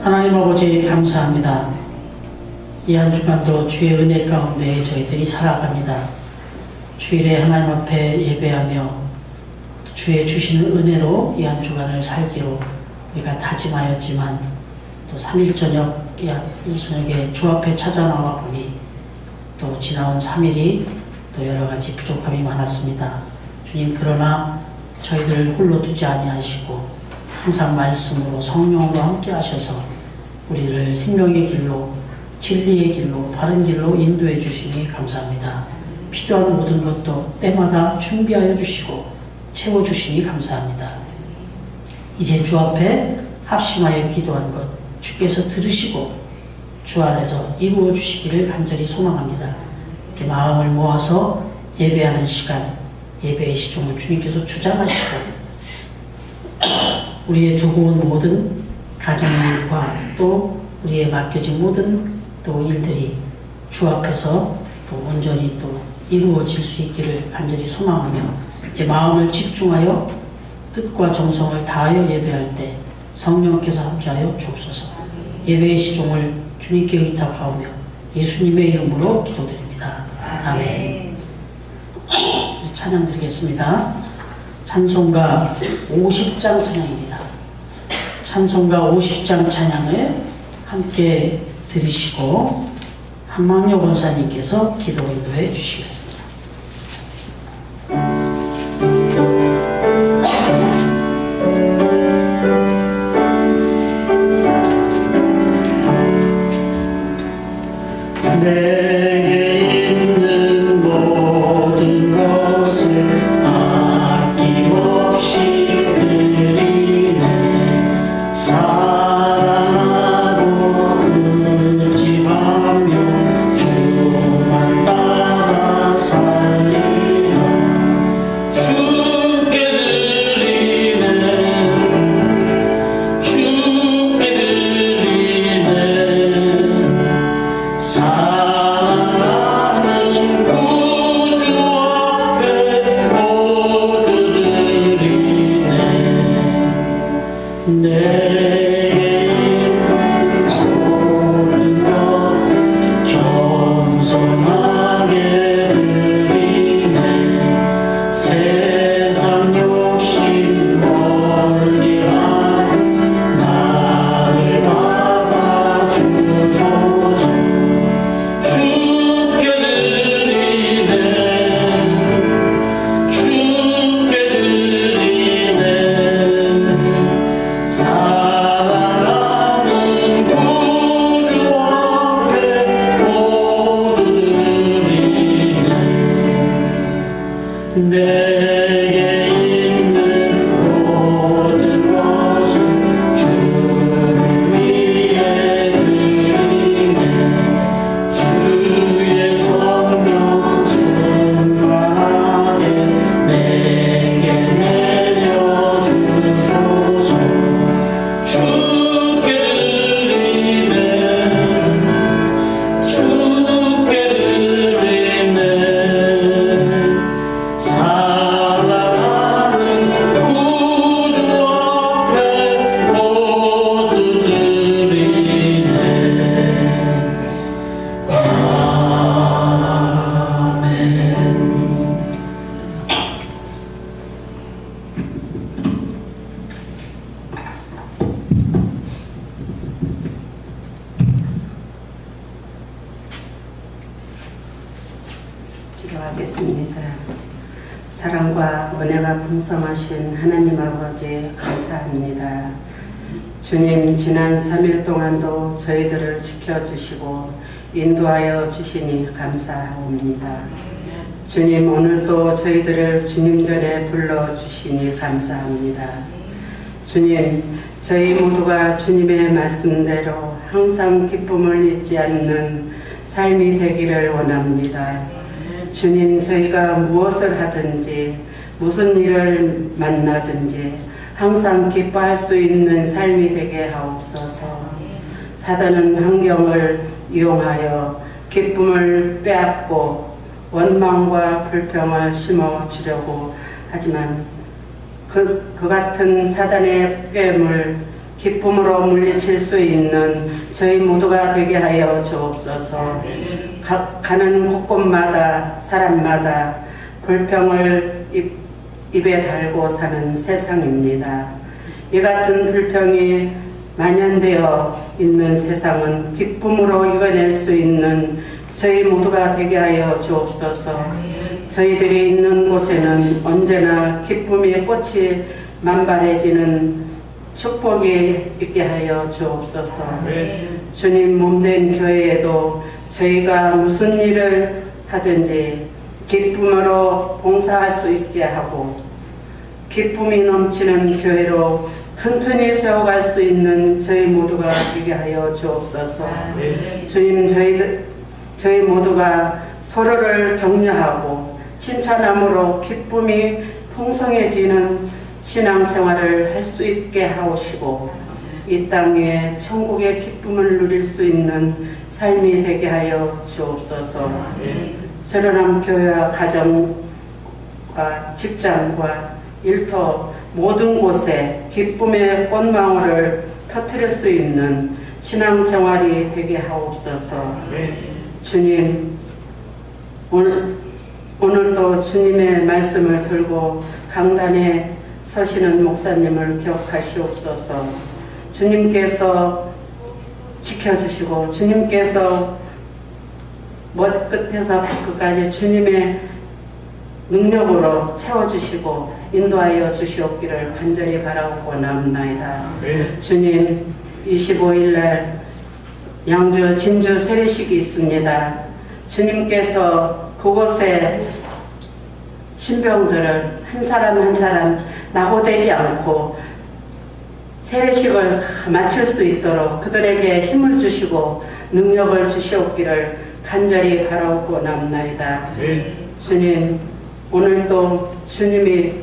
하나님 아버지 감사합니다. 이 한 주간도 주의 은혜 가운데 저희들이 살아갑니다. 주일에 하나님 앞에 예배하며 주의 주시는 은혜로 이 한 주간을 살기로 우리가 다짐하였지만 또 3일 저녁, 이 저녁에 주 앞에 찾아 나와 보니 또 지나온 3일이 또 여러 가지 부족함이 많았습니다. 주님, 그러나 저희들을 홀로 두지 아니하시고 항상 말씀으로 성령으로 함께 하셔서 우리를 생명의 길로, 진리의 길로, 바른 길로 인도해 주시니 감사합니다. 필요한 모든 것도 때마다 준비하여 주시고 채워 주시니 감사합니다. 이제 주 앞에 합심하여 기도한 것 주께서 들으시고 주 안에서 이루어 주시기를 간절히 소망합니다. 이렇게 마음을 모아서 예배하는 시간, 예배의 시종을 주님께서 주장하시고 우리의 두고 온 모든 가정일과 또 우리의 맡겨진 모든 또 일들이 주 앞에서 또 온전히 또 이루어질 수 있기를 간절히 소망하며 이제 마음을 집중하여 뜻과 정성을 다하여 예배할 때 성령께서 함께하여 주옵소서. 예배의 시종을 주님께 의탁하오며 예수님의 이름으로 기도드립니다. 아멘. 찬양 드리겠습니다. 찬송가 50장 찬양입니다. 찬송가 50장 찬양을 함께 들으시고 한망여 권사님께서 기도 인도해 주시겠습니다. 내게 있는 모든 것을 아낌없이 드리네. 사랑하고 의지하며 주만 따라 살리라. 주께 드리네. 주께 드리네. 사랑하는 구주 앞에 모두 드리네. 내게 모든 것을 겸손하게 드리네. 세상 욕심 멀리하고 나를 받아주소서. 주께 드리네. 주께 드리네. 사랑하는 구주 앞에 모두 드리네. 내게 있는 모든 것을 주를 위해 드리네. 주의 성령 충만하게 내게 내려주소서. 주께 드리네. 주께 드리네. 사랑하는 구주 앞에 모두 드리네. 아멘. 기도하겠습니다. 사랑과 은혜가 풍성하신 하나님 아버지 감사합니다. 주님, 지난 3일 동안도 저희들을 지켜주시고 인도하여 주시니 감사합니다. 주님, 오늘도 저희들을 주님 전에 불러주시니 감사합니다. 주님, 저희 모두가 주님의 말씀대로 항상 기쁨을 잊지 않는 삶이 되기를 원합니다. 주님, 저희가 무엇을 하든지 무슨 일을 만나든지 항상 기뻐할 수 있는 삶이 되게 하옵소서. 사단은 환경을 이용하여 기쁨을 빼앗고 원망과 불평을 심어주려고 하지만 그 같은 사단의 꾀임을 기쁨으로 물리칠 수 있는 저희 모두가 되게 하여 주옵소서. 가는 곳곳마다 사람마다 불평을 입에 달고 사는 세상입니다. 이 같은 불평이 만연되어 있는 세상은 기쁨으로 이겨낼 수 있는 저희 모두가 되게 하여 주옵소서. 저희들이 있는 곳에는 언제나 기쁨의 꽃이 만발해지는 축복이 있게 하여 주옵소서. 주님 몸된 교회에도 저희가 무슨 일을 하든지 기쁨으로 봉사할 수 있게 하고 기쁨이 넘치는 교회로 튼튼히 세워갈 수 있는 저희 모두가 되게 하여 주옵소서. 주님, 저희 모두가 서로를 격려하고 칭찬함으로 기쁨이 풍성해지는 신앙생활을 할 수 있게 하시고 이 땅 위에 천국의 기쁨을 누릴 수 있는 삶이 되게 하여 주옵소서. 새로남 교회와 가정과 직장과 일터 모든 곳에 기쁨의 꽃망울을 터뜨릴 수 있는 신앙생활이 되게 하옵소서. 주님, 오늘도 주님의 말씀을 들고 강단에 서시는 목사님을 기억하시옵소서. 주님께서 지켜주시고 주님께서 머리끝에서 발끝까지 주님의 능력으로 채워주시고 인도하여 주시옵기를 간절히 바라옵고나옵나이다. 주님, 25일날 양주 진주 세례식이 있습니다. 주님께서 그곳에 신병들을 한 사람 한 사람 낙오되지 않고 세례식을 마칠 수 있도록 그들에게 힘을 주시고 능력을 주시옵기를 간절히 바라옵고나옵나이다. 주님, 오늘도 주님이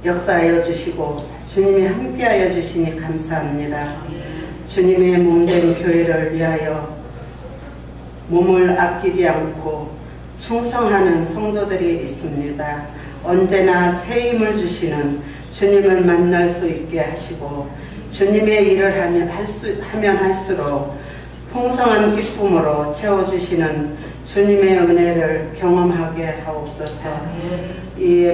역사하여 주시고 주님이 함께하여 주시니 감사합니다. 주님의 몸된 교회를 위하여 몸을 아끼지 않고 충성하는 성도들이 있습니다. 언제나 새 힘을 주시는 주님을 만날 수 있게 하시고 주님의 일을 하면 할수록 풍성한 기쁨으로 채워주시는 주님의 은혜를 경험하게 하옵소서. 이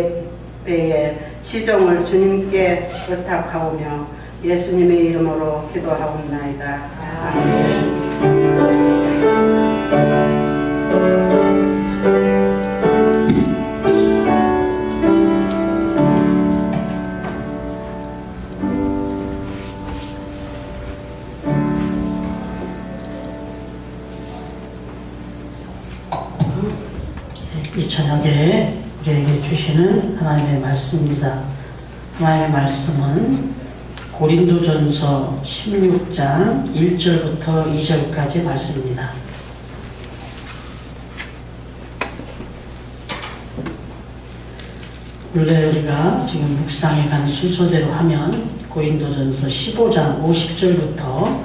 예배의 시종을 주님께 의탁하오며 예수님의 이름으로 기도하옵나이다. 아멘. 이 저녁에 우리에게 주시는 하나님의 말씀입니다. 하나님의 말씀은 고린도전서 16장 1절부터 2절까지 말씀입니다. 원래 우리가 지금 묵상에 간 순서대로 하면 고린도전서 15장 50절부터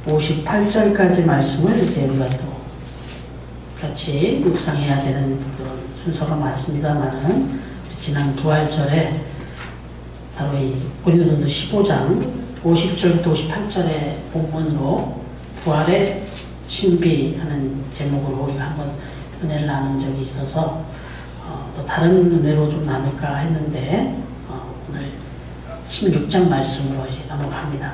58절까지 말씀을 이제 우리가 또 같이 묵상해야 되는 그런 순서가 맞습니다만은 지난 부활절에 바로 이 고린도전서 15장 50절부터 58절의 본문으로 부활의 신비하는 제목으로 우리가 한번 은혜를 나눈 적이 있어서 또 다른 은혜로 좀 나눌까 했는데 오늘 16장 말씀으로 이제 넘어갑니다.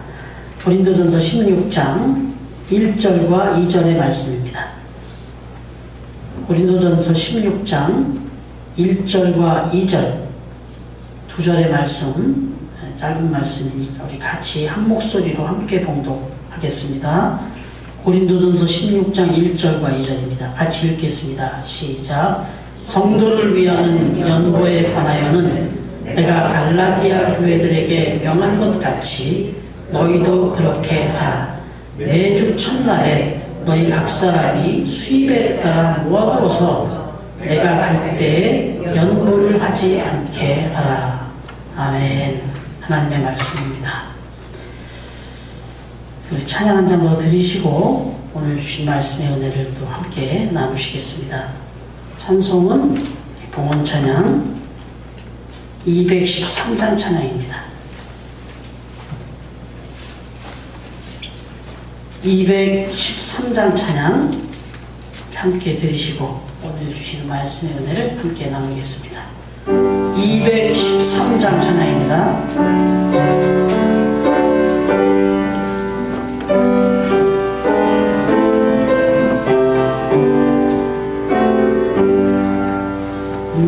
고린도전서 16장 1절과 2절의 말씀입니다. 고린도전서 16장 1절과 2절 두 절의 말씀, 짧은 말씀이니까 우리 같이 한 목소리로 함께 봉독하겠습니다. 고린도전서 16장 1절과 2절입니다. 같이 읽겠습니다. 시작. 성도를 위하는 연보에 관하여는 내가 갈라디아 교회들에게 명한 것 같이 너희도 그렇게 하라. 매주 첫날에 너희 각 사람이 수입에 따라 모아두어서 내가 갈 때에 연보를 하지 않게 하라. 아멘. 하나님의 말씀입니다. 찬양 한 장 더 드리시고 오늘 주신 말씀의 은혜를 또 함께 나누시겠습니다. 찬송은 봉헌 찬양 213장 찬양입니다. 213장 찬양 함께 들으시고 오늘 주시는 말씀의 은혜를 함께 나누겠습니다. 213장 찬양입니다.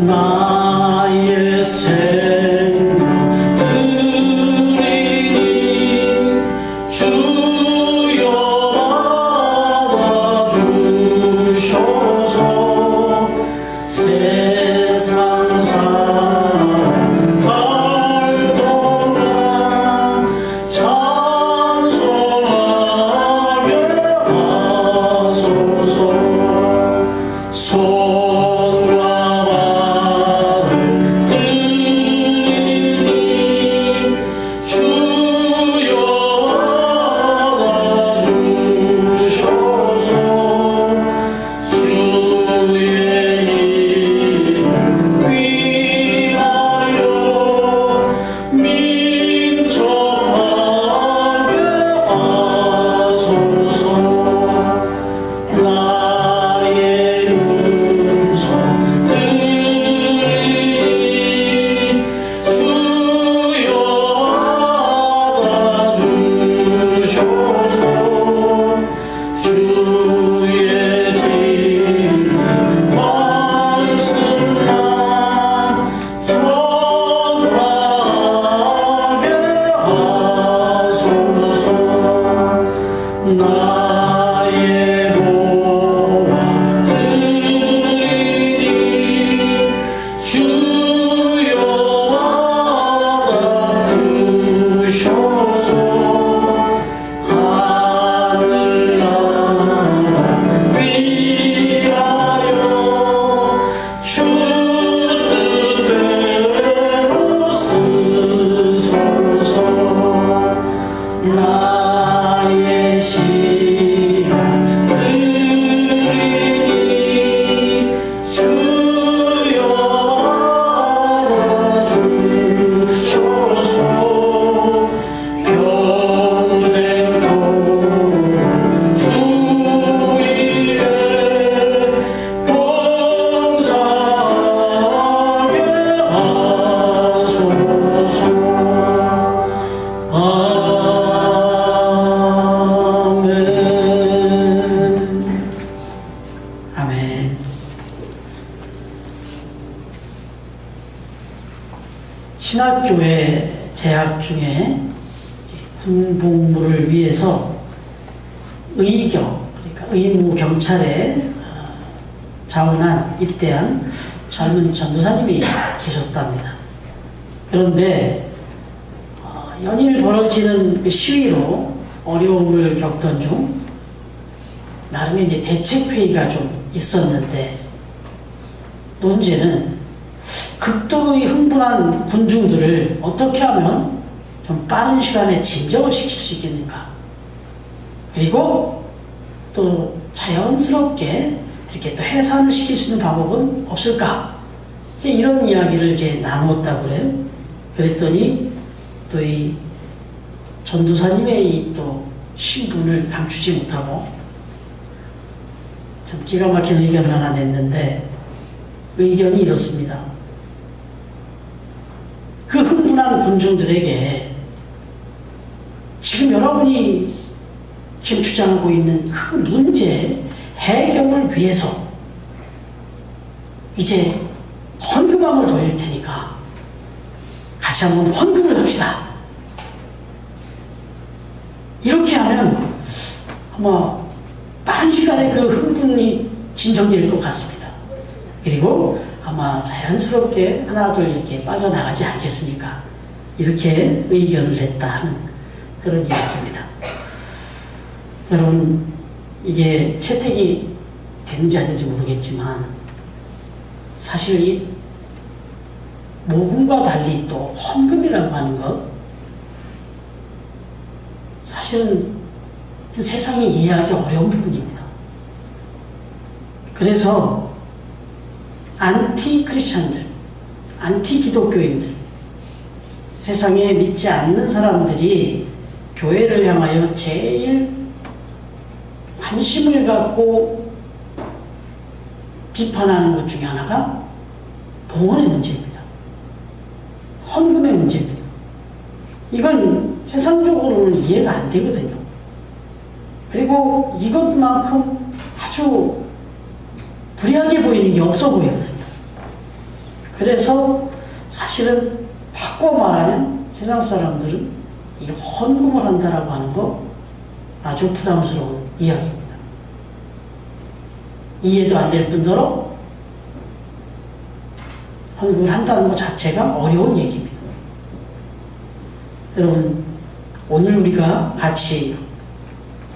나의 생명 드리니 주여 받아주셔서 세상 살아갈 동안 찬송하게 하소서. 나의 보화 드리니 주여 받아주셔서 하늘나라 위하여 주 뜻대로 쓰소서. 나의 시간 드리니 주여 받아주셔서 평생도 주 위에 봉사하게 하소서. 아멘. 신학교에 재학 중에 군복무를 위해서 의경, 그러니까 의무 경찰에 자원한 입대한 젊은 전도사님이 계셨답니다. 그런데 연일 벌어지는 그 시위로 어려움을 겪던 중 나름의 이제 대책회의가 좀 있었는데 논제는 극도로 흥분한 군중들을 어떻게 하면 좀 빠른 시간에 진정을 시킬 수 있겠는가, 그리고 또 자연스럽게 이렇게 또 해산을 시킬 수 있는 방법은 없을까, 이제 이런 이야기를 이제 나누었다고 그래요. 그랬더니 또 이 전도사님의 이 또 신분을 감추지 못하고 참 기가 막힌 의견을 하나 냈는데, 의견이 이렇습니다. 그 흥분한 군중들에게 지금 여러분이 지금 주장하고 있는 그 문제 해결을 위해서 이제 헌금함을 돌릴 테니까 같이 한번 헌금을 합시다. 이렇게 하면 아마 빠른 시간에 그 흥분이 진정될 것 같습니다. 그리고 아마 자연스럽게 하나둘 이렇게 빠져나가지 않겠습니까? 이렇게 의견을 냈다 하는 그런 이야기입니다. 여러분, 이게 채택이 됐는지 안 됐는지 모르겠지만 사실 이 모금과 달리 또 헌금이라고 하는 것, 사실은 세상이 이해하기 어려운 부분입니다. 그래서 안티 크리스찬들, 안티 기독교인들, 세상에 믿지 않는 사람들이 교회를 향하여 제일 관심을 갖고 비판하는 것 중에 하나가 봉헌의 문제입니다. 헌금의 문제입니다. 이건 세상적으로는 이해가 안 되거든요. 그리고 이것만큼 아주 불리하게 보이는 게 없어 보이거든요. 그래서 사실은 바꿔 말하면 세상 사람들은 이 헌금을 한다라고 하는 거 아주 부담스러운 이야기입니다. 이해도 안 될 뿐더러 헌금을 한다는 것 자체가 어려운 얘기입니다. 여러분, 오늘 우리가 같이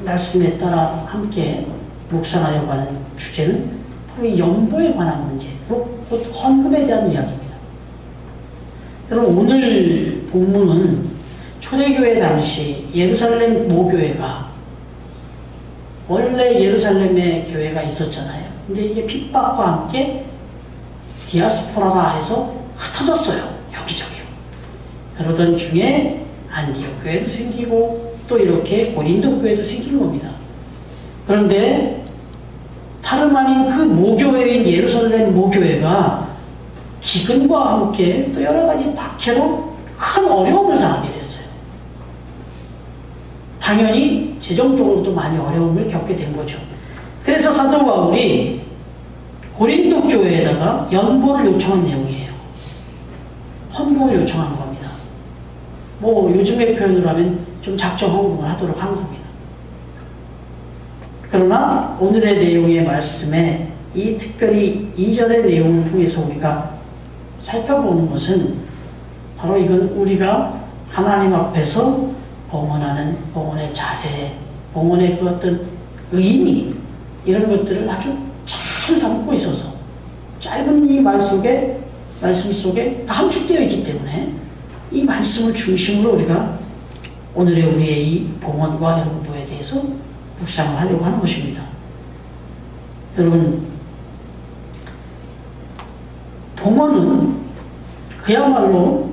말씀에 따라 함께 묵상하려고 하는 주제는 바로 이 연보에 관한 문제, 곧 헌금에 대한 이야기입니다. 여러분, 오늘 본문은 초대교회 당시 예루살렘 모교회가 원래 예루살렘에 교회가 있었잖아요. 근데 이게 핍박과 함께 디아스포라라 해서 흩어졌어요. 여기저기로. 그러던 중에 안디옥 교회도 생기고 또 이렇게 고린도 교회도 생긴 겁니다. 그런데 다름 아닌 그 모교회인 예루살렘 모교회가 기근과 함께 또 여러 가지 박해로 큰 어려움을 당하게 됐어요. 당연히 재정적으로도 많이 어려움을 겪게 된 거죠. 그래서 사도 바울이 고린도 교회에다가 연보를 요청한 내용이에요. 헌금을 요청한 겁니다. 뭐 요즘의 표현으로 하면 좀 작정 헌금을 하도록 한 겁니다. 그러나 오늘의 내용의 말씀에 이 특별히 2절의 내용을 통해서 우리가 살펴보는 것은 바로 이건 우리가 하나님 앞에서 봉헌하는 봉헌의 자세, 봉헌의 그 어떤 의미 이런 것들을 아주 잘 담고 있어서 짧은 이 말씀 속에 다 함축되어 있기 때문에 이 말씀을 중심으로 우리가 오늘의 우리의 이 봉헌과 연보에 대해서 묵상을 하려고 하는 것입니다. 여러분, 봉헌은 그야말로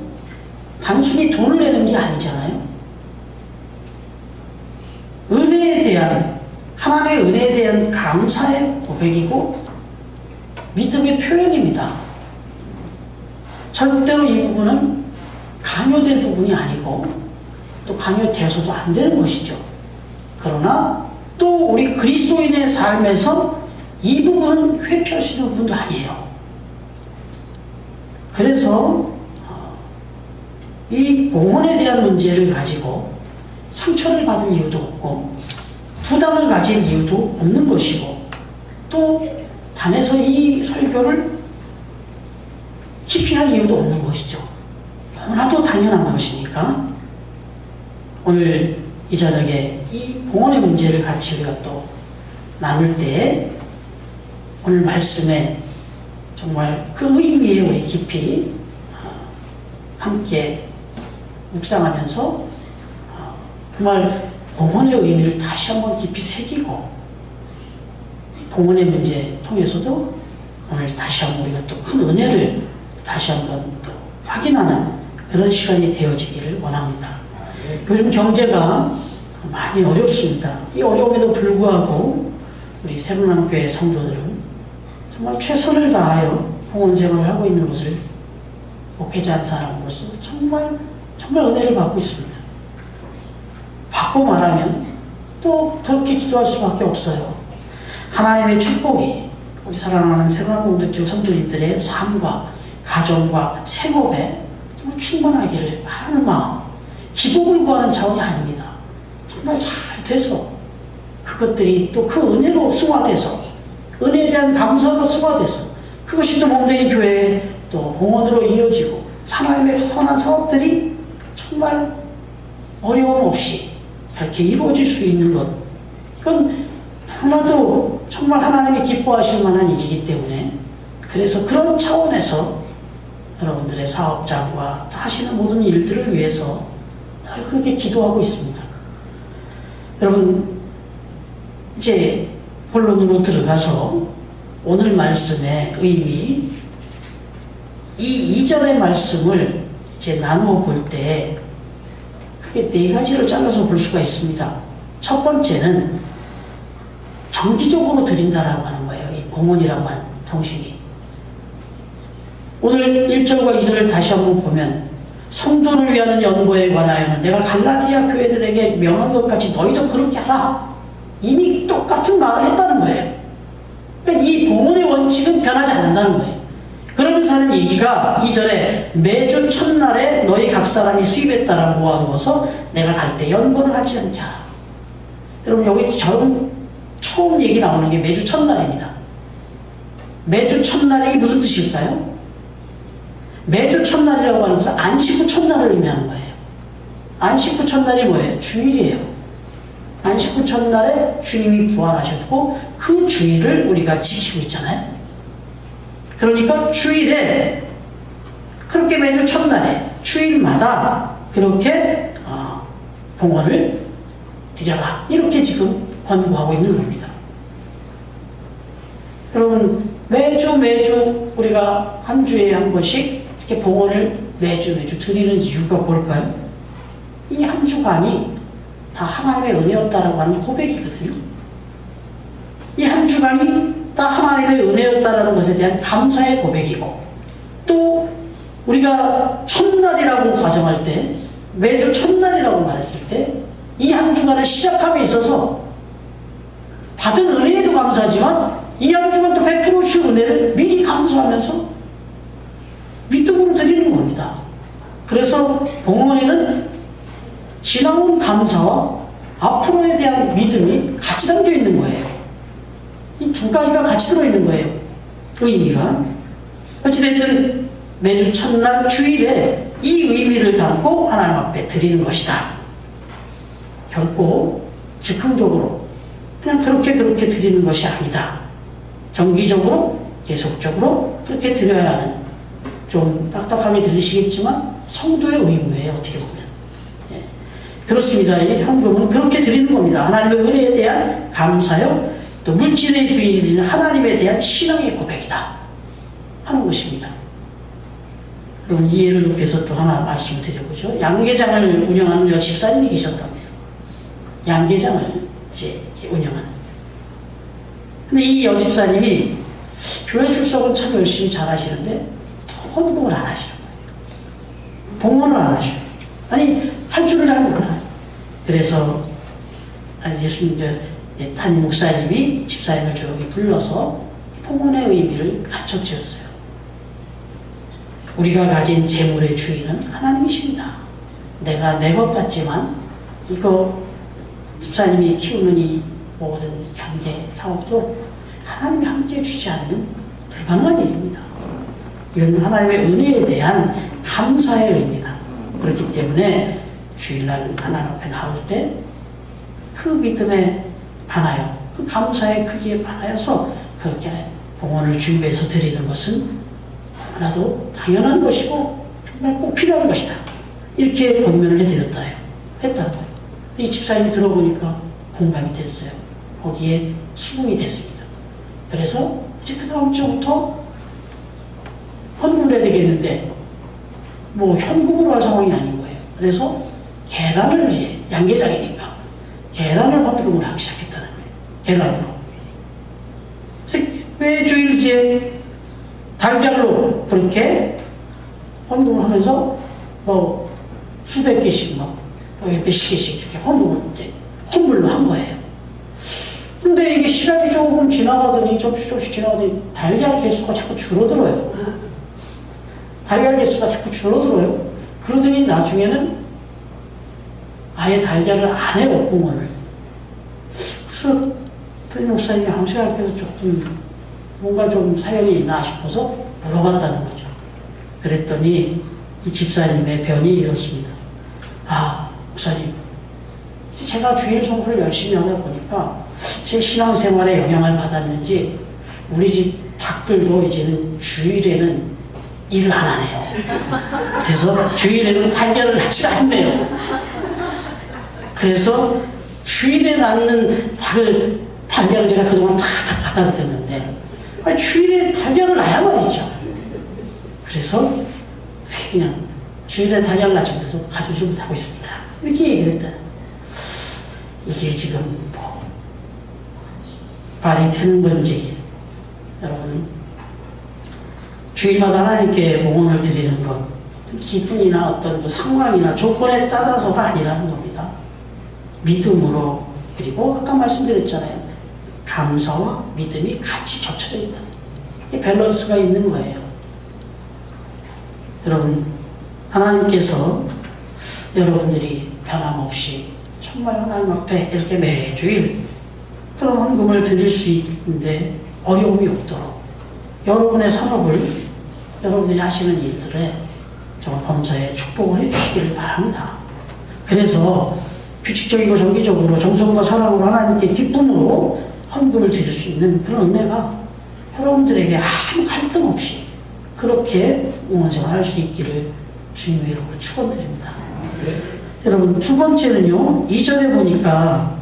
단순히 돈을 내는 게 아니잖아요. 은혜에 대한, 하나님의 은혜에 대한 감사의 고백이고 믿음의 표현입니다. 절대로 이 부분은 강요될 부분이 아니고 또 강요돼서도 안 되는 것이죠. 그러나 또 우리 그리스도인의 삶에서 이 부분은 회피할 수 있는 부분도 아니에요. 그래서 이 봉헌에 대한 문제를 가지고 상처를 받을 이유도 없고 부담을 가질 이유도 없는 것이고 또 단에서 이 설교를 깊이 할 이유도 없는 것이죠. 너무나도 당연한 것이니까 오늘 이 저녁에 이 봉헌의 문제를 같이 우리가 또 나눌 때 오늘 말씀에 정말 그 의미에 우리 깊이 함께 묵상하면서 정말 봉헌의 의미를 다시 한번 깊이 새기고 봉헌의 문제 통해서도 오늘 다시 한번 우리가 또 큰 은혜를 다시 한번 또 확인하는 그런 시간이 되어지기를 원합니다. 요즘 경제가 많이 어렵습니다. 이 어려움에도 불구하고 우리 새로운교회 성도들은 정말 최선을 다하여 봉헌 생활을 하고 있는 것을 목회자 한 사람으로서 정말 은혜를 받고 있습니다. 받고 말하면 또 그렇게 기도할 수밖에 없어요. 하나님의 축복이 우리 사랑하는 새로운공동체 성도님들의 삶과 가정과 생업에 정말 충만하기를 바라는 마음, 기복을 구하는 차원이 아닙니다. 정말 잘 돼서 그것들이 또 그 은혜로 승화돼서 은혜에 대한 감사로 승화돼서 그것이 또 몸되는 교회의 또 봉헌으로 이어지고 하나님의 선한 사업들이 정말 어려움 없이 그렇게 이루어질 수 있는 것, 이건 너무나도 정말 하나님이 기뻐하실 만한 일이기 때문에 그래서 그런 차원에서 여러분들의 사업장과 하시는 모든 일들을 위해서 늘 그렇게 기도하고 있습니다. 여러분, 이제 본론으로 들어가서 오늘 말씀의 의미, 이 2절의 말씀을 이제 나누어 볼 때 크게 네 가지를 잘라서 볼 수가 있습니다. 첫 번째는 정기적으로 드린다라고 하는 거예요. 이 봉헌이라고 하는 정신이. 오늘 1절과 2절을 다시 한번 보면 성도를 위하는 연보에 관하여는 내가 갈라디아 교회들에게 명한 것 같이 너희도 그렇게 하라. 이미 똑같은 말을 했다는 거예요. 그러니까 이 봉헌의 원칙은 변하지 않는다는 거예요. 그러면서 하는 얘기가 2절에 매주 첫날에 너희 각 사람이 수입에 따라 모아두어서 내가 갈 때 연보를 하지 않게 하라. 여러분 여기 처음 얘기 나오는 게 매주 첫날입니다. 매주 첫날이 무슨 뜻일까요? 매주 첫날이라고 하는 것은 안식 후 첫날을 의미하는 거예요. 안식 후 첫날이 뭐예요? 주일이에요. 안식 후 첫날에 주님이 부활하셨고 그 주일을 우리가 지키고 있잖아요. 그러니까 주일에 그렇게 매주 첫날에 주일마다 그렇게 봉헌을 드려라. 이렇게 지금 권고하고 있는 겁니다. 여러분 매주 우리가 한 주에 한 번씩 이렇게 봉헌을 매주 드리는 이유가 뭘까요? 이 한 주간이 다 하나님의 은혜였다라고 하는 고백이거든요. 이 한 주간이 다 하나님의 은혜였다라는 것에 대한 감사의 고백이고, 또 우리가 첫날이라고 가정할 때, 매주 첫날이라고 말했을 때 이 한 주간을 시작함에 있어서 받은 은혜에도 감사하지만 이 한 주간 또 베풀어 주신 은혜를 미리 감사하면서 믿음으로 드리는 겁니다. 그래서 봉헌에는 지나온 감사와 앞으로에 대한 믿음이 같이 담겨 있는 거예요. 이 두 가지가 같이 들어있는 거예요. 그 의미가. 어찌됐든 매주 첫날 주일에 이 의미를 담고 하나님 앞에 드리는 것이다. 결코 즉흥적으로 그냥 그렇게 드리는 것이 아니다. 정기적으로 계속적으로 그렇게 드려야 하는, 좀 딱딱하게 들리시겠지만 성도의 의무예요. 어떻게 보면. 예. 그렇습니다. 이 헌금은 그렇게 드리는 겁니다. 하나님의 은혜에 대한 감사요, 또 물질의 주인인 하나님에 대한 신앙의 고백이다 하는 것입니다. 그럼 이 예를 높여서 또 하나 말씀드려보죠. 양계장을 운영하는 여집사님이 계셨답니다. 양계장을 이제 이렇게 운영하는. 근데 이 여집사님이 교회 출석은 참 열심히 잘 하시는데 헌금을 안 하시는 거예요. 봉헌을 안 하셔요. 아니, 할 줄을 잘 몰라요. 그래서 예수님 담임 목사님이 집사님을 저기 불러서 봉헌의 의미를 가르쳐 드렸어요. 우리가 가진 재물의 주인은 하나님이십니다. 내가 내 것 같지만 이거 집사님이 키우는 이 모든 양계 사업도 하나님이 함께 해주지 않으면 불가능한 일입니다. 이건 하나님의 은혜에 대한 감사의 의미다. 그렇기 때문에 주일날 하나님 앞에 나올 때 그 믿음에 반하여, 그 감사의 크기에 반하여서 그렇게 봉헌을 준비해서 드리는 것은 너무나도 당연한 것이고 정말 꼭 필요한 것이다. 이렇게 권면을 했다는 거예요. 이 집사님이 들어보니까 공감이 됐어요. 거기에 수긍이 됐습니다. 그래서 이제 그 다음 주부터 헌금을 해야 되겠는데 뭐 현금으로 할 상황이 아닌 거예요. 그래서 계란을, 이제 양계장이니까 계란을 헌금을 하기 시작했다는 거예요. 계란으로. 매주일 이제 달걀로 그렇게 헌금을 하면서 뭐 수백 개씩 몇십 개씩 이렇게 헌금을 이제 헌물로 한 거예요. 근데 이게 시간이 조금 지나가더니 조금씩 지나가더니 달걀 개수가 자꾸 줄어들어요. 달걀 개수가 자꾸 줄어들어요. 그러더니 나중에는 아예 달걀을 안 해요, 봉헌을. 그래서 담임 목사님이 한번 생각해서 조금 뭔가 좀 사연이 있나 싶어서 물어봤다는 거죠. 그랬더니 이 집사님의 변이 이렇습니다. 아, 목사님, 제가 주일 성수를 열심히 하다 보니까 제 신앙생활에 영향을 받았는지 우리 집 닭들도 이제는 주일에는 일을 안 하네요. 그래서 주일에는 달걀을 낳지 않네요. 그래서 주일에 낳는 달걀을 제가 그동안 다 갖다 드렸는데 주일에 달걀을 낳아야 말이죠. 그래서 그냥 주일에 달걀을 낳지 못해서 가져오지 못하고 있습니다. 이렇게 얘기를 했다. 이게 지금 발휘되는 건지, 여러분, 주일마다 하나님께 봉헌을 드리는 것, 기분이나 어떤 그 상황이나 조건에 따라서가 아니라는 겁니다. 믿음으로, 그리고 아까 말씀드렸잖아요. 감사와 믿음이 같이 겹쳐져 있다. 이 밸런스가 있는 거예요. 여러분, 하나님께서 여러분들이 변함없이 정말 하나님 앞에 이렇게 매주일 그런 헌금을 드릴 수 있는데 어려움이 없도록 여러분의 산업을, 여러분들이 하시는 일들에 정말 범사에 축복을 해주시기를 바랍니다. 그래서 규칙적이고 정기적으로 정성과 사랑으로 하나님께 기쁨으로 헌금을 드릴 수 있는 그런 은혜가 여러분들에게 아무 갈등 없이 그렇게 응원생활 할 수 있기를 주님의 이름으로 축원드립니다. 여러분, 두 번째는요, 2절에 보니까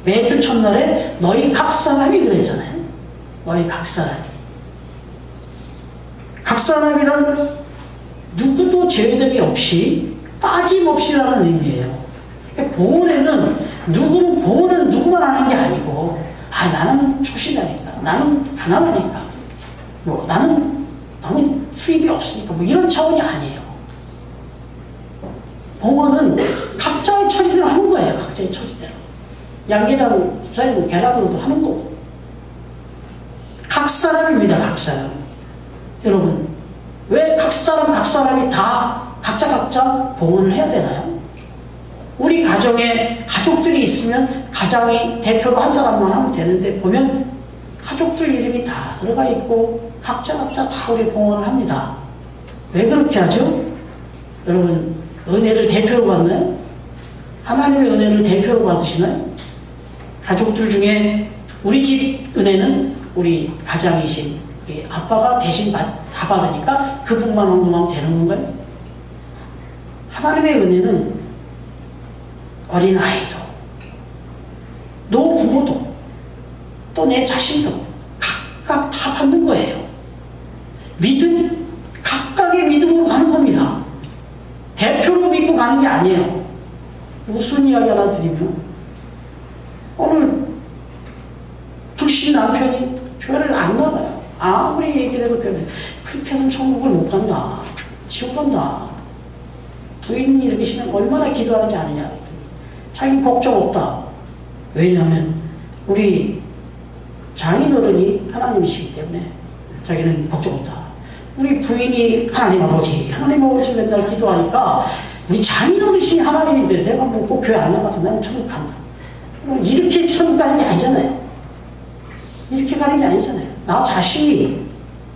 매주 첫날에 너희 각 사람이 그랬잖아요. 너희 각 사람이. 각 사람이란 누구도 제외됨이 없이 빠짐없이라는 의미예요. 그러니까 보온에는 보온은 누구만 하는 게 아니고, 나는 초신하니까, 나는 가난하니까, 나는 너무 수입이 없으니까, 이런 차원이 아니에요. 봉헌은 각자의 처지대로 하는 거예요. 각자의 처지대로. 양계장 집사님은 계란으로도 하는 거고. 각 사람입니다. 각 사람. 여러분, 왜 각 사람이 다 각자 봉헌을 해야 되나요? 우리 가정에 가족들이 있으면 가장이 대표로 한 사람만 하면 되는데, 보면 가족들 이름이 다 들어가 있고 각자 다 우리 봉헌을 합니다. 왜 그렇게 하죠? 여러분, 은혜를 대표로 받나요? 하나님의 은혜를 대표로 받으시나요? 가족들 중에 우리 집 은혜는 우리 가장이신 우리 아빠가 대신 다 받으니까 그분만 헌금하면 되는 건가요? 하나님의 은혜는 어린아이도, 노부모도, 또 내 자신도 각각 다 받는 거예요. 각각의 믿음으로 가는 겁니다. 대표로 믿고 가는 게 아니에요. 무슨 이야기 하나 드리면, 오늘 불신 남편이 교회를 안 나가요. 아무리 얘기를 해도 그렇게 해서는 천국을 못 간다. 지옥 간다. 부인이 이렇게 시면 얼마나 기도하는지 아느냐. 자기 걱정 없다. 왜냐하면 우리 장인어른이 하나님이시기 때문에 자기는 걱정 없다. 우리 부인이 하나님 아버지 맨날 기도하니까 우리 장인어르신이 하나님인데 내가 꼭 교회 안 나가도 나는 천국 간다. 그럼 이렇게 천국 가는 게 아니잖아요. 이렇게 가는 게 아니잖아요. 나 자신이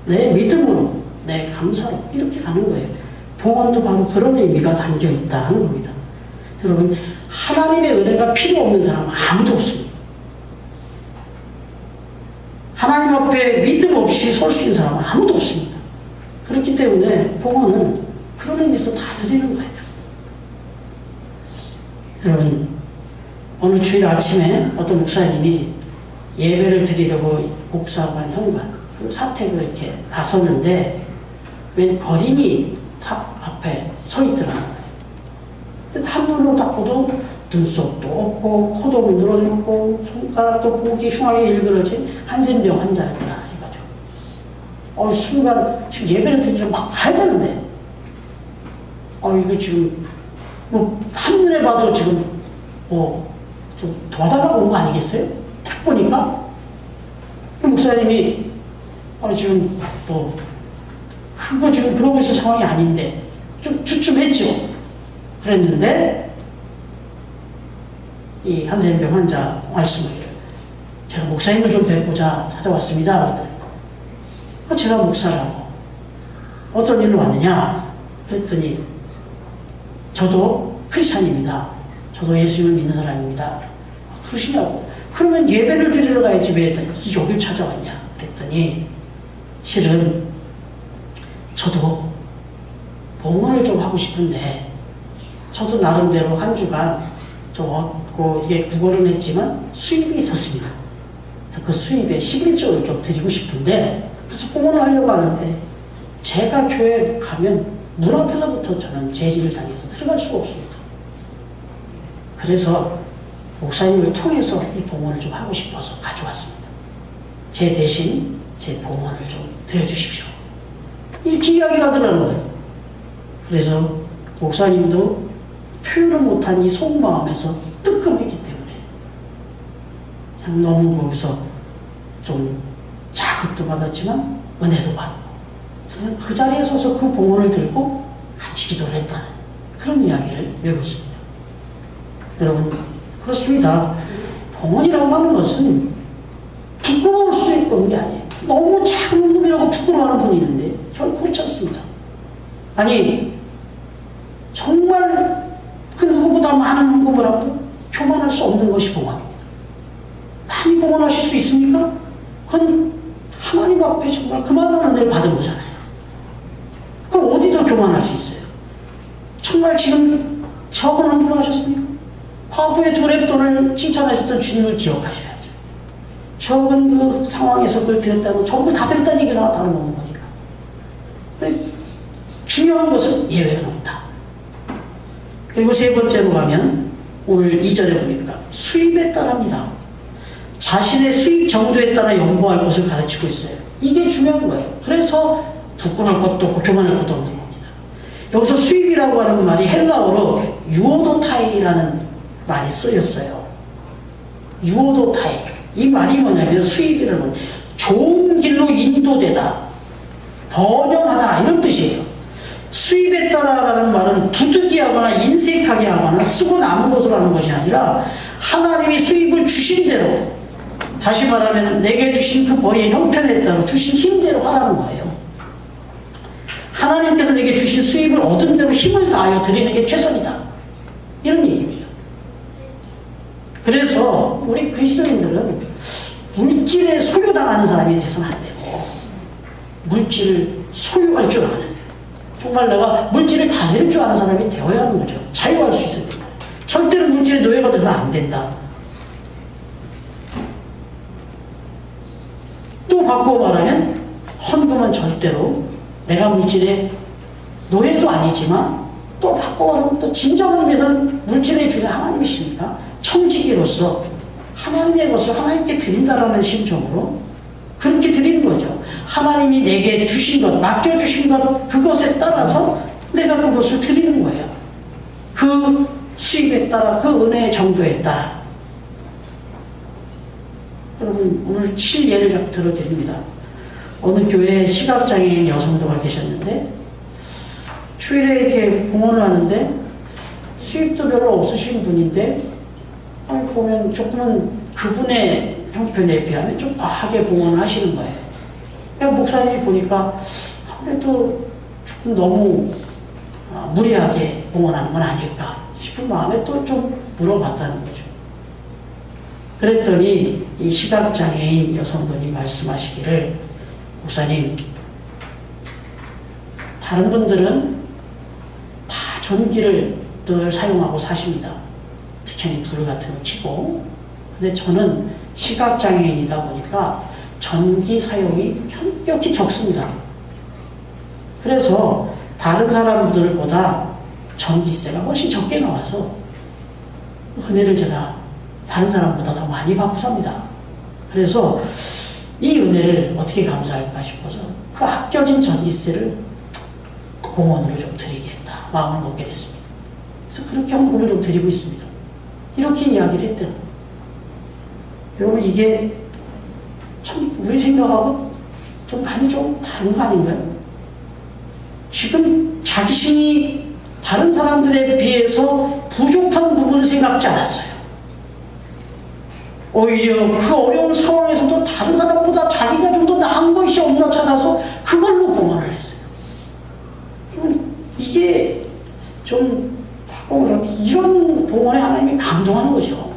내 믿음으로, 내 감사로 이렇게 가는 거예요. 봉헌도 바로 그런 의미가 담겨 있다 하는 겁니다. 여러분, 하나님의 은혜가 필요 없는 사람은 아무도 없습니다. 하나님 앞에 믿음 없이 설 수 있는 사람은 아무도 없습니다. 그렇기 때문에 봉헌은 그런 의미에서 다 드리는 거예요. 여러분, 오늘 주일 아침에 어떤 목사님이 예배를 드리려고 목사관 현관 그 사택을 이렇게 나섰는데 웬 거린이 탑 앞에 서 있더라는 거예요. 근데 한눈으로 딱 봐도 눈썹도 없고 코도 늘어졌고 손가락도 보기 흉하게 일그러진 한센병 환자였더라 해가지고 순간 지금 예배를 드리러 막 가야 되는데 이거 지금 한눈에 봐도 지금 좀 도와달라고 온 거 아니겠어요? 딱 보니까 목사님이 지금 그거 지금 그러고 있을 상황이 아닌데 좀 주춤했죠. 그랬는데 이 한센병 환자 말씀을 제가 목사님을 좀 뵙고자 찾아왔습니다. 그랬더니 제가 목사라고 어떤 일로 왔느냐 그랬더니 저도 크리스찬입니다. 저도 예수님을 믿는 사람입니다. 그러시냐고. 그러면 예배를 드리러 가야지 왜 여길 찾아왔냐 그랬더니 실은 저도 봉헌을 좀 하고 싶은데 저도 나름대로 한 주간 좀 얻고 이게 구걸은 했지만 수입이 있었습니다. 그래서 그 수입에 11조를 좀 드리고 싶은데 그래서 봉헌을 하려고 하는데 제가 교회에 가면 문 앞에서부터 저는 제지를 당해서 들어갈 수가 없습니다. 그래서 목사님을 통해서 이 봉헌을 좀 하고 싶어서 가져왔습니다. 제 대신 제 봉헌을 좀 드려주십시오. 이렇게 이야기를 하더라는 거예요. 그래서 목사님도 표현을 못한 이 속마음에서 뜨끔했기 때문에 그냥 너무 거기서 좀 자극도 받았지만 은혜도 받고 그냥 그 자리에 서서 그 봉헌을 들고 같이 기도를 했다는 그런 이야기를 읽었습니다. 여러분 그렇습니다. 봉헌이라고 하는 것은 부끄러울 수 있는 게 아니에요. 너무 작은 놈이라고 부끄러워하는 분이 있는데 결코 그렇지 않습니다. 아니 정말 그 누구보다 많은 헌금을 하고 교만할 수 없는 것이 봉헌입니다. 많이 봉헌하실 수 있습니까? 그건 하나님 앞에 정말 그만한 은혜를 받은 거잖아요. 그럼 어디서 교만할 수 있어요? 정말 지금 적은 헌금을 하셨습니까? 과거에 두 랩돈을 칭찬하셨던 주님을 기억하셔야죠. 적은 그 상황에서 그걸 드렸다고 전부 다 드렸다는 얘기나 다름없는 거니까. 중요한 것은 예외는 없다. 그리고 세 번째로 가면 오늘 2절에 보니까 수입에 따라입니다. 자신의 수입 정도에 따라 연보할 것을 가르치고 있어요. 이게 중요한 거예요. 그래서 부끄러울 것도 없고 교만할 것도 없는 겁니다. 여기서 수입이라고 하는 말이 헬라어로 유오도타이라는 말이 쓰였어요. 유오도타이. 이 말이 뭐냐면 수입이라는 건 좋은 길로 인도되다, 번영하다 이런 뜻이에요. 수입에 따라라는 말은 부득이하거나 인색하게 하거나 쓰고 남은 것으로 하는 것이 아니라 하나님이 수입을 주신 대로, 다시 말하면 내게 주신 그 벌의 형편에 따라 주신 힘대로 하라는 거예요. 하나님께서 내게 주신 수입을 얻은 대로 힘을 다하여 드리는 게 최선이다. 이런 얘기입니다. 그래서 우리 그리스도인들은 물질에 소유당하는 사람이 돼서는 안 되고 물질을 소유할 줄 아는, 정말 내가 물질을 다스릴 줄 아는 사람이 되어야 하는 거죠. 자유할 수 있어야 됩니다. 절대로 물질의 노예가 돼서 안 된다. 또 바꾸어 말하면 헌금은 절대로 내가 물질의 노예도 아니지만 또 바꾸어 말하면 또 진정한 의미에서는 물질의 주인 하나님이시니까 청지기로서 하나님의 것을 하나님께 드린다라는 심정으로 그렇게 드리는 거죠. 하나님이 내게 주신 것, 맡겨주신 것, 그것에 따라서 내가 그것을 드리는 거예요. 그 수입에 따라, 그 은혜의 정도에 따라. 여러분, 오늘 실예를 자꾸 들어드립니다. 어느 교회에 시각장애인 여성도가 계셨는데, 주일에 이렇게 봉헌을 하는데, 수입도 별로 없으신 분인데, 아니, 보면 조금은 그분의 형편에 비하면 좀 과하게 봉헌을 하시는 거예요. 그러니까 목사님이 보니까 아무래도 조금 너무 무리하게 봉헌하는 건 아닐까 싶은 마음에 또 좀 물어봤다는 거죠. 그랬더니 이 시각장애인 여성분이 말씀하시기를, 목사님, 다른 분들은 다 전기를 늘 사용하고 사십니다. 특히 불 같은 거 켜고. 근데 저는 시각장애인이다 보니까 전기 사용이 현격히 적습니다. 그래서 다른 사람들보다 전기세가 훨씬 적게 나와서 은혜를 제가 다른 사람보다 더 많이 받고 삽니다. 그래서 이 은혜를 어떻게 감사할까 싶어서 그 아껴진 전기세를 봉헌으로 좀 드리겠다 마음을 먹게 됐습니다. 그래서 그렇게 헌금을 좀 드리고 있습니다. 이렇게 이야기를 했대요. 여러분, 이게 참 우리 생각하고 좀 많이 좀 다른 거 아닌가요? 지금 자기신이 다른 사람들에 비해서 부족한 부분을 생각지 않았어요. 오히려 그 어려운 상황에서도 다른 사람보다 자기가 좀 더 나은 것이 없나 찾아서 그걸로 봉헌을 했어요. 이게 좀 이런 봉헌에 하나님이 감동하는 거죠.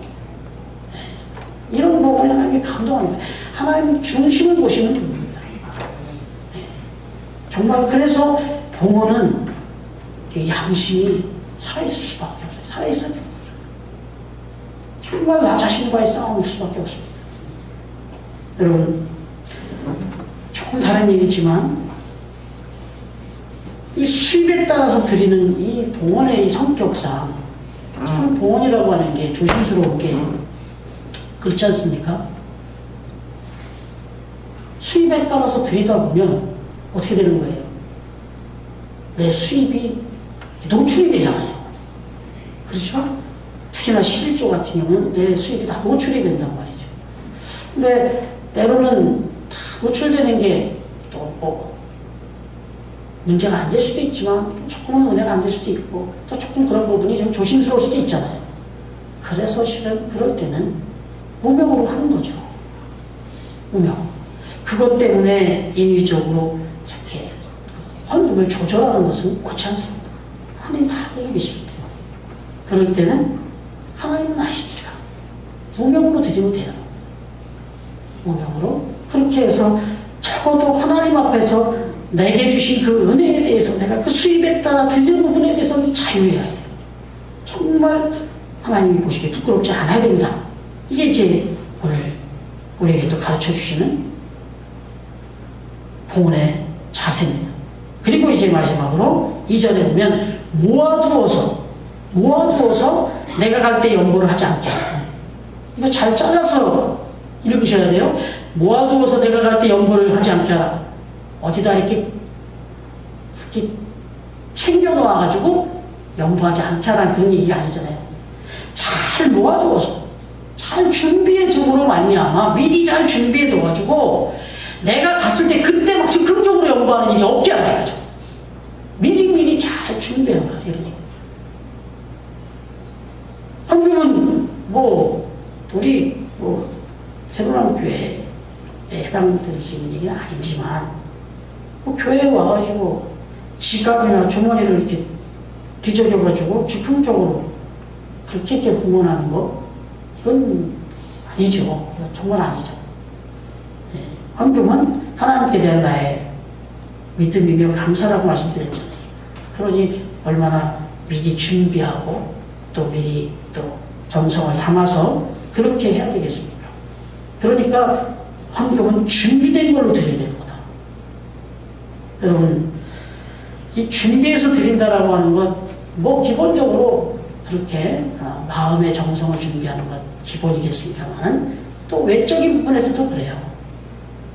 이런 봉헌에 하나님이 감동하는 거예요. 하나님 중심을 보시는 분입니다. 정말 그래서 봉헌은 양심이 살아있을 수밖에 없어요. 살아있어야 됩니다. 정말 나 자신과의 싸움일 수밖에 없습니다. 여러분, 조금 다른 얘기지만 이 수입에 따라서 드리는 이 봉헌의 이 성격상 참 봉헌이라고 하는 게 조심스러운 게 그렇지 않습니까? 수입에 따라서 들이다 보면 어떻게 되는 거예요? 내 수입이 노출이 되잖아요. 그렇죠? 특히나 11조 같은 경우는 내 수입이 다 노출이 된단 말이죠. 근데 때로는 다 노출되는 게 또 문제가 안 될 수도 있지만 조금은 은혜가 안 될 수도 있고 또 조금 그런 부분이 좀 조심스러울 수도 있잖아요. 그래서 실은 그럴 때는 무명으로 하는 거죠. 무명. 그것 때문에 인위적으로 이렇게 헌금을 조절하는 것은 옳지 않습니다. 하나님 다 알고 계시기 때문에. 그럴 때는 하나님은 아시니까 무명으로 드리면 되는 겁니다. 무명으로. 그렇게 해서 적어도 하나님 앞에서 내게 주신 그 은혜에 대해서 내가 그 수입에 따라 드리는 부분에 대해서는 자유해야 돼요. 정말 하나님이 보시기에 부끄럽지 않아야 된다. 이게 이제 오늘 우리에게 또 가르쳐 주시는 봉헌의 자세입니다. 그리고 이제 마지막으로 2절에 보면 모아두어서 내가 갈 때 연보를 하지 않게. 이거 잘 잘라서 읽으셔야 돼요. 모아두어서 내가 갈 때 연보를 하지 않게 하라. 어디다 이렇게 챙겨 놓아가지고 연보하지 않게 하라는 그런 얘기가 아니잖아요. 잘 모아두어서 잘 준비해 둠으로 말미암아 미리 잘 준비해 둬가지고 내가 갔을 때 그때 막 즉흥적으로 연보하는 일이 없게 하라 이거죠. 미리미리 잘 준비해 놔라 이런 얘기. 헌금은 우리 새로운 교회에 해당될 수 있는 얘기는 아니지만 교회에 와가지고 지갑이나 주머니를 이렇게 뒤적여가지고 즉흥적으로 그렇게 이렇게 봉헌하는 거 이건 아니죠. 이건 정말 아니죠. 헌금은 하나님께 대한 나의 믿음이며 감사라고 말씀드렸잖아요. 그러니 얼마나 미리 준비하고 또 미리 또 정성을 담아서 그렇게 해야 되겠습니까? 그러니까 헌금은 준비된 걸로 드려야 됩니다. 여러분, 이 준비해서 드린다라고 하는 것, 기본적으로 그렇게 마음의 정성을 준비하는 것 기본이겠습니다만 또 외적인 부분에서도 그래요.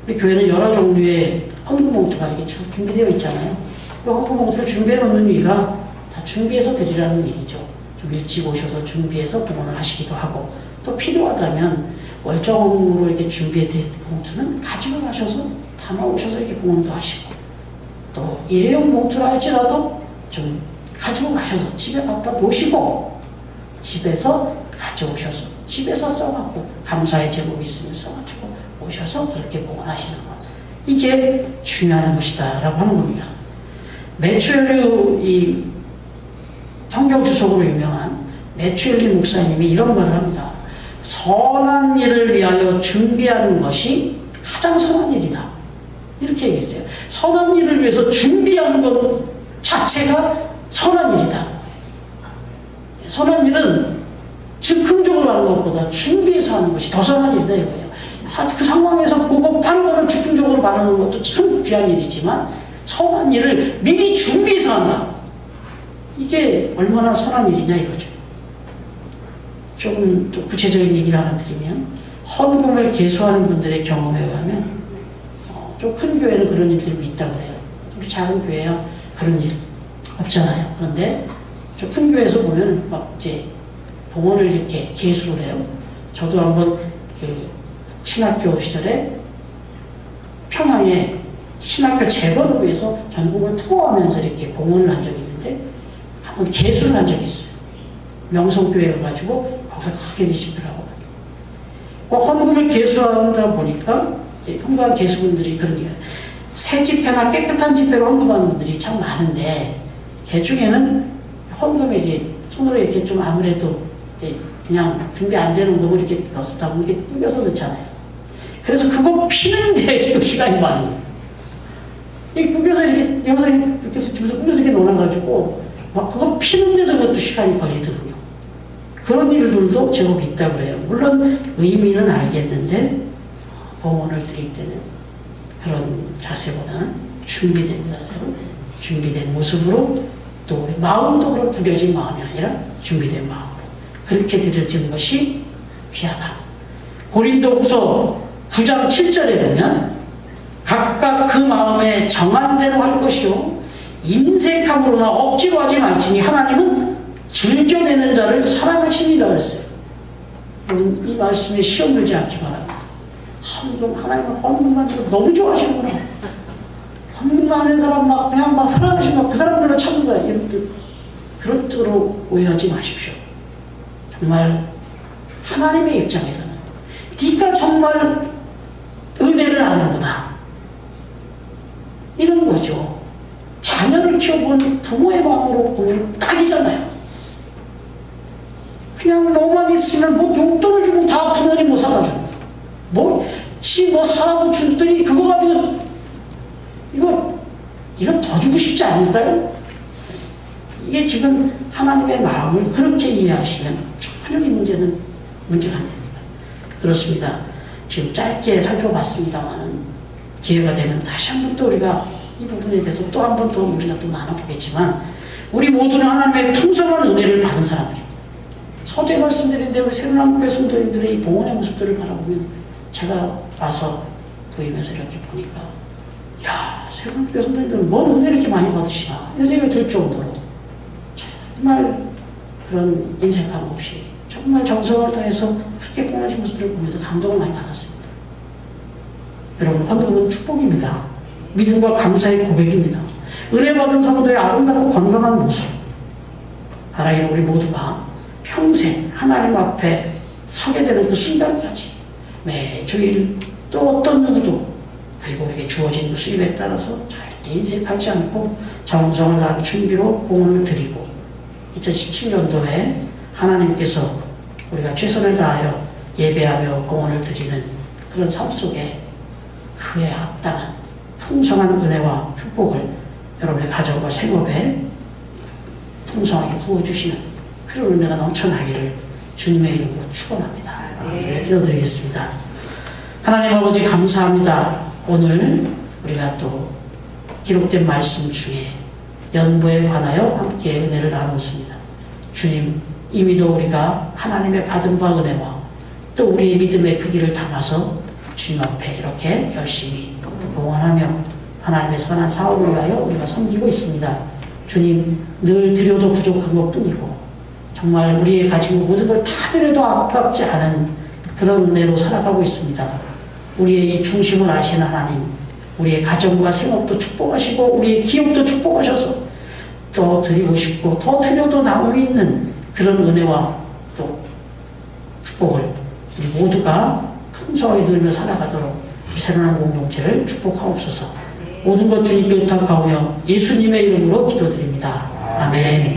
우리 교회는 여러 종류의 헌금 봉투가 이렇게 준비되어 있잖아요. 그 헌금 봉투를 준비해 놓는 이유가 다 준비해서 드리라는 얘기죠. 좀 일찍 오셔서 준비해서 봉헌을 하시기도 하고 또 필요하다면 월정으로 이렇게 준비된 봉투는 가지고 가셔서 담아 오셔서 이렇게 봉헌도 하시고 또 일회용 봉투라 할지라도 좀 가지고 가셔서 집에 갖다 놓으시고 집에서 가져오셔서 집에서 써갖고 감사의 제목이 있으면 써가지고 오셔서 그렇게 봉헌하시는 것. 이게 중요한 것이다 라고 하는 겁니다. 매추엘리 이 성경 주석으로 유명한 매추엘리 목사님이 이런 말을 합니다. 선한 일을 위하여 준비하는 것이 가장 선한 일이다. 이렇게 얘기했어요. 선한 일을 위해서 준비하는 것 자체가 선한 일이다. 선한 일은 즉흥적으로 하는 것보다 준비해서 하는 것이 더 선한 일이다 이거예요. 그 상황에서 보고 바로바로 즉흥적으로 반응하는 것도 참 귀한 일이지만 선한 일을 미리 준비해서 한다. 이게 얼마나 선한 일이냐 이거죠. 조금 또 구체적인 얘기를 하나 드리면 헌금을 계수하는 분들의 경험에 의하면 좀 큰 교회는 그런 일들이 있다고 그래요. 우리 작은 교회야 그런 일 없잖아요. 그런데 좀 큰 교회에서 보면 막 이제 봉헌을 이렇게 계수를 해요. 저도 한번 그 신학교 시절에 평양에 신학교 재건을 위해서 전국을 투어하면서 이렇게 봉헌을 한 적이 있는데 한번 계수를 한 적이 있어요. 명성교회를 가지고 거기서 크게 리시프를 하고 헌금을 계수한다 보니까 통관 계수분들이 그런 얘기예요. 새 집회나 깨끗한 집회로 헌금하는 분들이 참 많은데 그 중에는 헌금에 이게 손으로 이렇게 좀 아무래도 그냥 준비 안 되는 금을 이렇게 넣어서 다 이렇게 꾸겨서 넣잖아요. 그래서 그거 피는데 지금 시간이 많이. 이 꾸겨서 이렇게 여기서 이렇게 집에서 꾸겨서 이렇게 넣어놔가지고 막 그거 피는데도 그것도 시간이 걸리더군요. 그런 일들도 제법 있다고 그래요. 물론 의미는 알겠는데 봉헌을 드릴 때는 그런 자세보다는 준비된 자세로 준비된 모습으로 또 우리 마음도 그런 구겨진 마음이 아니라 준비된 마음으로 그렇게 드려지는 것이 귀하다. 고린도후서 9장 7절에 보면 각각 그 마음에 정한 대로 할 것이요 인색함으로나 억지로 하지 말지니 하나님은 즐겨내는 자를 사랑하시니라 그랬어요. 여러분, 이 말씀에 시험 들지 않기 바랍니다. 하나님은 헌금만 해도 너무 좋아하시는구나. 헌금만 하는 사람 막 그냥 막 사랑하시면 그 사람들로 찾는 거야. 이런 뜻. 그런 뜻으로 오해하지 마십시오. 정말 하나님의 입장에서는 네가 정말 은혜를 아는구나. 이런 거죠. 자녀를 키워본 부모의 마음으로 보면 딱이잖아요. 그냥 뭐만 있으면 뭐 용돈을 주면 다 부모님 못 사다 주는 거예요. 뭐 사라고 주더니 그거 가지고 이거 더 주고 싶지 않을까요? 이게 지금 하나님의 마음을 그렇게 이해하시면 전혀 이 문제가 안 됩니다. 그렇습니다. 지금 짧게 살펴봤습니다만은 기회가 되면 다시 한번 또 우리가 이 부분에 대해서 또 한 번 더 우리가 또 나눠보겠지만 우리 모두는 하나님의 풍성한 은혜를 받은 사람들입니다. 서두에 말씀드린 대로 새로운교회 성도님들의 이 봉헌의 모습들을 바라보면 제가 와서 부임해서 이렇게 보니까 야, 새로운교회 성도님들은 뭔 은혜를 이렇게 많이 받으시나 이런 생각이 들 정도로 정말 그런 인색함 없이 정말 정성을 다해서 그렇게 봉헌하신 모습들을 보면서 감동을 많이 받았습니다. 여러분, 헌금은 축복입니다. 믿음과 감사의 고백입니다. 은혜 받은 성도의 아름답고 건강한 모습. 하나님, 우리 모두가 평생 하나님 앞에 서게 되는 그 순간까지 매주일 또 어떤 누구도 그리고 우리에게 주어진 그 수입에 따라서 절대 인색하지 않고 정성을 다한 준비로 봉헌을 드리고 2017년도에 하나님께서 우리가 최선을 다하여 예배하며 봉헌을 드리는 그런 삶 속에 그에 합당한 풍성한 은혜와 축복을 여러분의 가정과 생업에 풍성하게 부어주시는 그런 은혜가 넘쳐나기를 주님의 이름으로 축원합니다. 기도드리겠습니다. 하나님 아버지, 감사합니다. 오늘 우리가 또 기록된 말씀 중에 연보에 관하여 함께 은혜를 나누었습니다. 주님, 이미도 우리가 하나님의 받은 바 은혜와 또 우리의 믿음의 크기를 담아서 주님 앞에 이렇게 열심히 봉헌하며 하나님의 선한 사업을 위하여 우리가 섬기고 있습니다. 주님, 늘 드려도 부족한 것뿐이고 정말 우리의 가진 모든 걸 다 드려도 아깝지 않은 그런 은혜로 살아가고 있습니다. 우리의 이 중심을 아시는 하나님, 우리의 가정과 생업도 축복하시고 우리의 기업도 축복하셔서 더 드리고 싶고 더 드려도 남음이 있는 그런 은혜와 또 축복을 우리 모두가 풍성하게 누리며 살아가도록 이 새로운 공동체를 축복하옵소서. 모든 것 주님께 의탁하오며 예수님의 이름으로 기도드립니다. 아멘.